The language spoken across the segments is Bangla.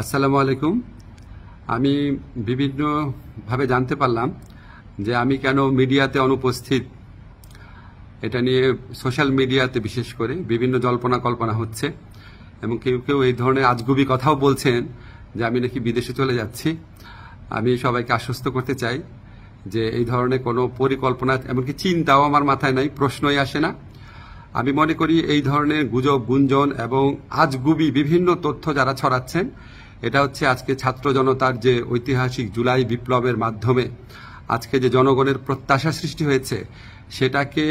আসসালামু আলাইকুম। আমি বিভিন্নভাবে জানতে পারলাম যে আমি কেন মিডিয়াতে অনুপস্থিত। এটা নিয়ে সোশ্যাল মিডিয়াতে বিশেষ করে বিভিন্ন জল্পনা কল্পনা হচ্ছে এবং কেউ কেউ এই ধরনের আজগুবি কথাও বলছেন যে আমি নাকি বিদেশে চলে যাচ্ছি। আমি সবাইকে আশ্বস্ত করতে চাই যে এই ধরনের কোনো পরিকল্পনা এমনকি চিন্তাও আমার মাথায় নাই, প্রশ্নই আসে না। আমি মনে করি এই ধরনের গুজব গুঞ্জন এবং আজগুবি বিভিন্ন তথ্য যারা ছড়াচ্ছেন, এটা হচ্ছে আজকে ছাত্র জনতার যে ঐতিহাসিক জুলাই বিপ্লবের মাধ্যমে আজকে যে জনগণের প্রত্যাশা সৃষ্টি হয়েছে সেটাকে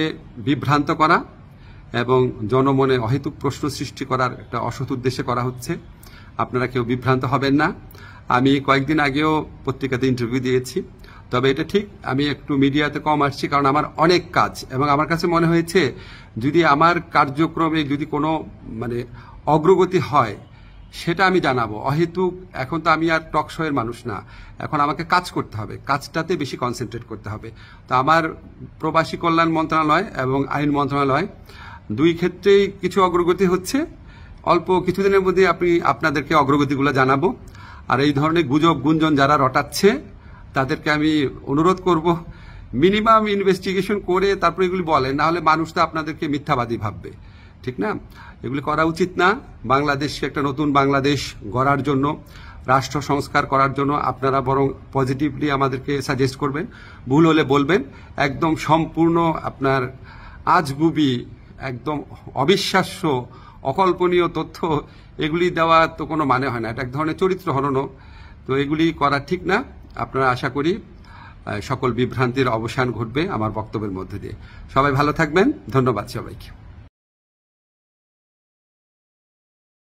বিভ্রান্ত করা এবং জনমনে অহেতুক প্রশ্ন সৃষ্টি করার একটা অসৎ উদ্দেশ্যে করা হচ্ছে। আপনারা কেউ বিভ্রান্ত হবেন না। আমি কয়েকদিন আগেও পত্রিকাতে ইন্টারভিউ দিয়েছি, তবে এটা ঠিক আমি একটু মিডিয়াতে কম আসছি কারণ আমার অনেক কাজ এবং আমার কাছে মনে হয়েছে যদি আমার কার্যক্রমে যদি কোনো অগ্রগতি হয় সেটা আমি জানাবো। অহেতুক এখন তো আমি আর টক শোয়ের মানুষ না, এখন আমাকে কাজ করতে হবে, কাজটাতে বেশি কনসেন্ট্রেট করতে হবে। তো আমার প্রবাসী কল্যাণ মন্ত্রণালয় এবং আইন মন্ত্রণালয় দুই ক্ষেত্রেই কিছু অগ্রগতি হচ্ছে। অল্প কিছুদিনের মধ্যে আপনাদেরকে অগ্রগতিগুলো জানাবো। আর এই ধরনের গুজব গুঞ্জন যারা রটাচ্ছে তাদেরকে আমি অনুরোধ করব মিনিমাম ইনভেস্টিগেশন করে তারপর এগুলি বলেন, না হলে মানুষ তো আপনাদেরকে মিথ্যাবাদী ভাববে, ঠিক না? এগুলি করা উচিত না। বাংলাদেশকে একটা নতুন বাংলাদেশ গড়ার জন্য, রাষ্ট্র সংস্কার করার জন্য আপনারা বরং পজিটিভলি আমাদেরকে সাজেস্ট করবেন, ভুল হলে বলবেন। একদম সম্পূর্ণ আপনার আজগুবি, একদম অবিশ্বাস্য অকল্পনীয় তথ্য এগুলি দেওয়া তো কোনো মানে হয় না, এটা এক ধরনের চরিত্র হননও। তো এগুলি করা ঠিক না। আপনারা আশা করি সকল বিভ্রান্তির অবসান ঘটবে আমার বক্তব্যের মধ্যে দিয়ে। সবাই ভালো থাকবেন। ধন্যবাদ সবাইকে।